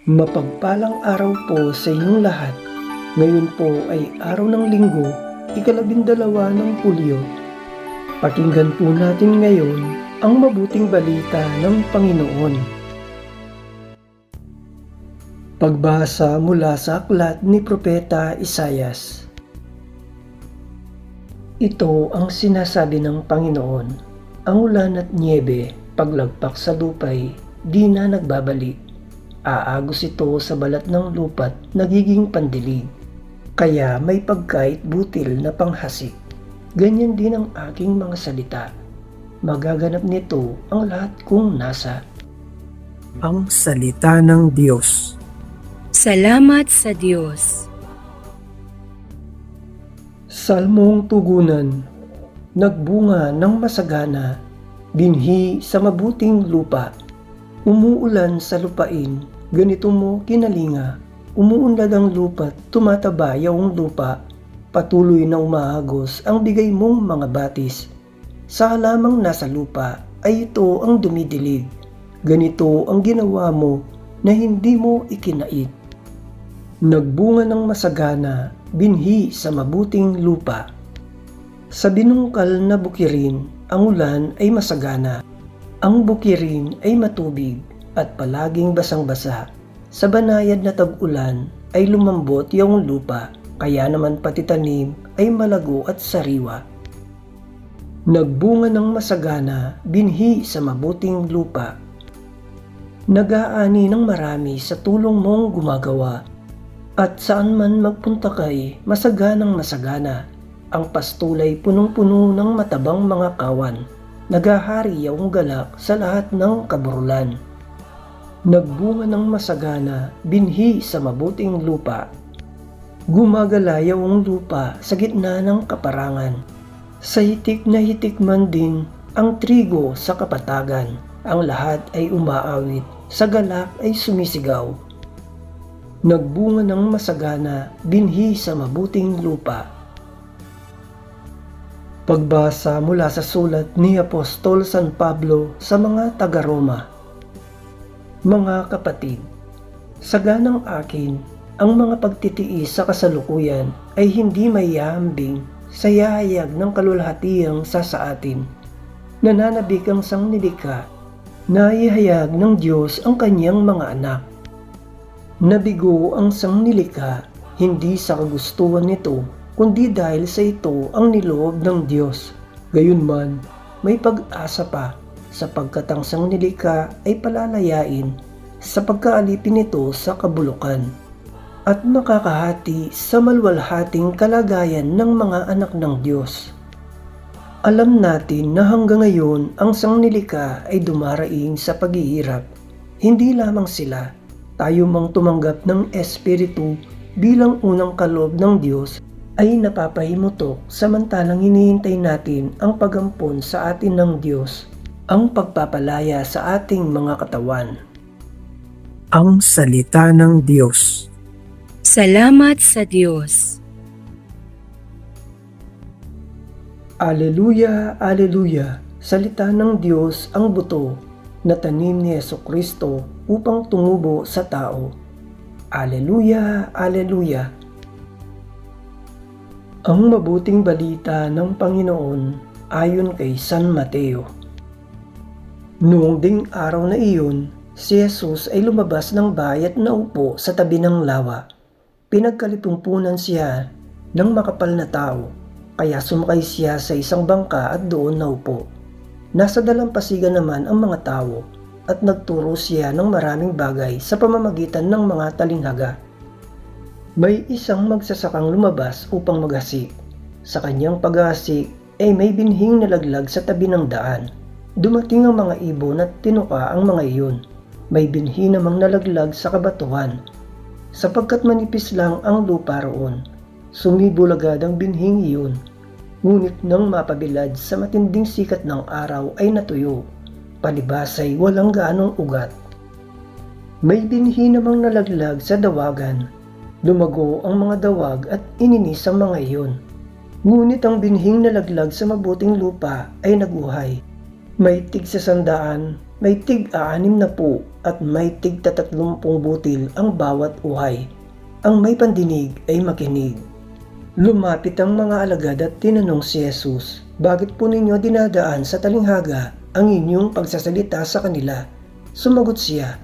Mapagpalang araw po sa inyong lahat. Ngayon po ay araw ng linggo, ika-12 ng Hulyo. Pakinggan po natin ngayon ang mabuting balita ng Panginoon. Pagbasa mula sa aklat ni Propeta Isayas. Ito ang sinasabi ng Panginoon: ang ulan at niebe, paglagpak sa lupay, di na nagbabalik. Aagos ito sa balat ng lupa't nagiging pandilig. Kaya may pagkait butil na panghasik. Ganyan din ang aking mga salita. Magaganap nito ang lahat kong nasa. Ang salita ng Diyos. Salamat sa Diyos. Salmong tugunan. Nagbunga ng masagana, binhi sa mabuting lupa. Umuulan sa lupain, ganito mo kinalinga. Umuunlad ang lupa't tumataba yung lupa. Patuloy na umahagos ang bigay mong mga batis. Sa halamang nasa lupa ay ito ang dumidilig. Ganito ang ginawa mo na hindi mo ikinait. Nagbunga ng masagana, binhi sa mabuting lupa. Sa binungkal na bukirin, ang ulan ay masagana. Ang bukirin ay matubig at palaging basang-basa. Sa banayad na tag-ulan ay lumambot yung lupa, kaya naman pati tanim ay malago at sariwa. Nagbunga ng masagana, binhi sa mabuting lupa. Nag-aani ng marami sa tulong mong gumagawa, at saan man magpunta kay masaganang masagana. Ang pastulay punong-puno ng matabang mga kawan. Nagahari yung galak sa lahat ng kaburulan. Nagbunga ng masagana, binhi sa mabuting lupa. Gumagala yung lupa sa gitna ng kaparangan. Sa hitik na hitik man din ang trigo sa kapatagan. Ang lahat ay umaawit, sa galak ay sumisigaw. Nagbunga ng masagana, binhi sa mabuting lupa. Pagbasa mula sa sulat ni Apostol San Pablo sa mga taga-Roma. Mga kapatid, saganang akin, ang mga pagtitiis sa kasalukuyan ay hindi mayahambing sa yahayag ng kalulahatiang sa atin. Nananabik ang sangnilikha na ihayag ng Diyos ang kanyang mga anak. Nabigo ang sangnilikha hindi sa kagustuhan nito, kundi dahil sa ito ang niloob ng Diyos. Gayunman, may pag-asa pa sapagkat ang sangnilikha ay palalayain sa pagkaalipin nito sa kabulukan at makakahati sa malwalhating kalagayan ng mga anak ng Diyos. Alam natin na hanggang ngayon ang sangnilikha ay dumaraing sa paghihirap. Hindi lamang sila, tayo mang tumanggap ng Espiritu bilang unang kaloob ng Diyos ay napapahimutok samantalang hinihintay natin ang pagampon sa atin ng Diyos, ang pagpapalaya sa ating mga katawan. Ang salita ng Diyos. Salamat sa Diyos. Aleluya, aleluya, salita ng Diyos ang buto na tanim ni Jesucristo upang tumubo sa tao. Aleluya, aleluya. Ang mabuting balita ng Panginoon ayon kay San Mateo. Noong ding araw na iyon, si Jesus ay lumabas ng bahay at naupo sa tabi ng lawa. Pinagkalipumpunan siya ng makapal na tao, kaya sumakay siya sa isang bangka at doon naupo. Nasa dalampasigan naman ang mga tao at nagturo siya ng maraming bagay sa pamamagitan ng mga talinghaga. May isang magsasakang lumabas upang maghasik. Sa kanyang paghasik ay may binhing nalaglag sa tabi ng daan. Dumating ang mga ibon at tinuka ang mga iyon. May binhi namang nalaglag sa kabatuhan. Sapagkat manipis lang ang lupa roon, sumibol agad ang binhing iyon. Ngunit nang mapabilad sa matinding sikat ng araw ay natuyo. Palibas ay walang gaanong ugat. May binhi namang nalaglag sa dawagan. Lumago ang mga dawag at ininis ang mga iyon. Ngunit ang binhing nalaglag sa mabuting lupa ay naguhay. May tig-100 May tig-60 at may tig-30 butil ang bawat uhay. Ang may pandinig ay makinig. Lumapit ang mga alagad at tinanong si Jesus, "Bakit po ninyo dinadaan sa talinghaga ang inyong pagsasalita sa kanila?" Sumagot siya,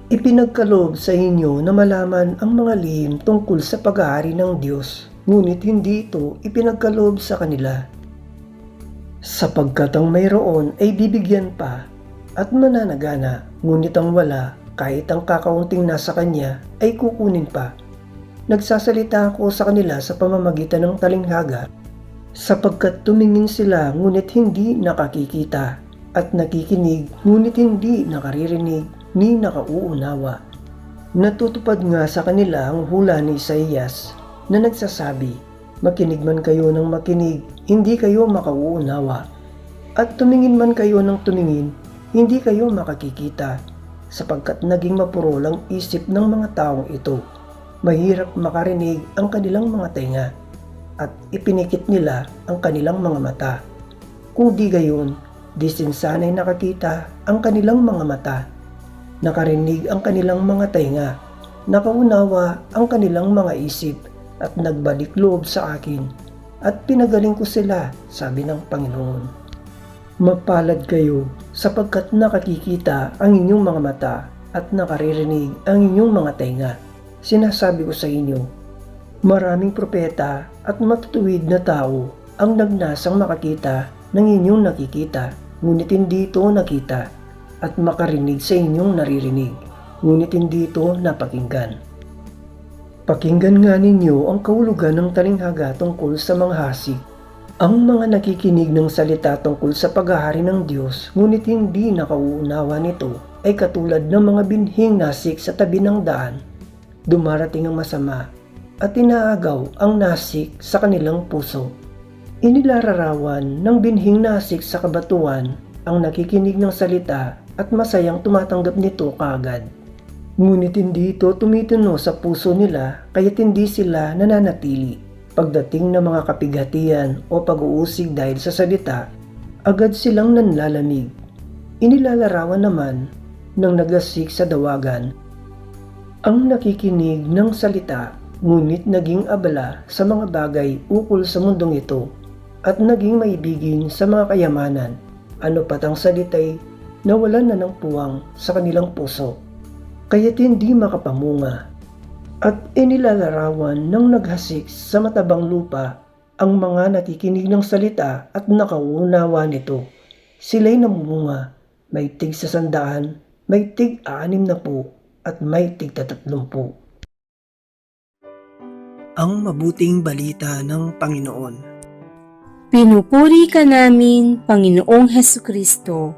"Ipinagkaloob sa inyo na malaman ang mga lihim tungkol sa paghahari ng Diyos, ngunit hindi ito ipinagkaloob sa kanila. Sapagkat ang mayroon ay bibigyan pa at mananagana, ngunit ang wala, kahit ang kakaunting nasa kanya, ay kukunin pa. Nagsasalita ako sa kanila sa pamamagitan ng talinghaga, sapagkat tumingin sila ngunit hindi nakakikita, at nakikinig ngunit hindi nakaririnig ni nakauunawa." Natutupad nga sa kanila ang hula ni Isaías na nagsasabi, "Makinig man kayo ng makinig, hindi kayo makauunawa. At tumingin man kayo ng tumingin, hindi kayo makakikita, sapagkat naging mapurol ang isip ng mga taong ito. Mahirap makarinig ang kanilang mga tenga, at ipinikit nila ang kanilang mga mata. Kung di gayon, di sana'y nakakita ang kanilang mga mata, nakarinig ang kanilang mga tenga, nakaunawa ang kanilang mga isip, at nagbalik loob sa akin, at pinagaling ko sila," sabi ng Panginoon. Mapalad kayo sapagkat nakakikita ang inyong mga mata at nakaririnig ang inyong mga tenga. Sinasabi ko sa inyo, maraming propeta at matutuwid na tao ang nagnasang makakita ng inyong nakikita, ngunit hindi ito nakita, at makarinig sa inyong naririnig, ngunit hindi ito napakinggan. Pakinggan nga ninyo ang kahulugan ng talinghaga tungkol sa mga hasik. Ang mga nakikinig ng salita tungkol sa paghahari ng Diyos ngunit hindi nakauunawa nito ay katulad ng mga binhing nasik sa tabi ng daan. Dumarating ang masama at inaagaw ang nasik sa kanilang puso. Inilalarawan ng binhing nasik sa kabatuan ang nakikinig ng salita at masayang tumatanggap nito kaagad. Ngunit hindi ito tumitino sa puso nila kaya't hindi sila nananatili. Pagdating ng mga kapighatian o pag-uusig dahil sa salita, agad silang nanlalamig. Inilalarawan naman ng nagasik sa dawagan ang nakikinig ng salita ngunit naging abala sa mga bagay ukol sa mundong ito at naging maibigin sa mga kayamanan, ano pat ang salita'y nawalan na ng puwang sa kanilang puso, kaya't hindi makapamunga. At inilalarawan ng naghasik sa matabang lupa ang mga nakikinig ng salita at nakauunawa nito. Sila'y namumunga, may tig 100, may tig 60, at may tig 30. Ang mabuting balita ng Panginoon. Pinupuri ka namin, Panginoong Hesukristo.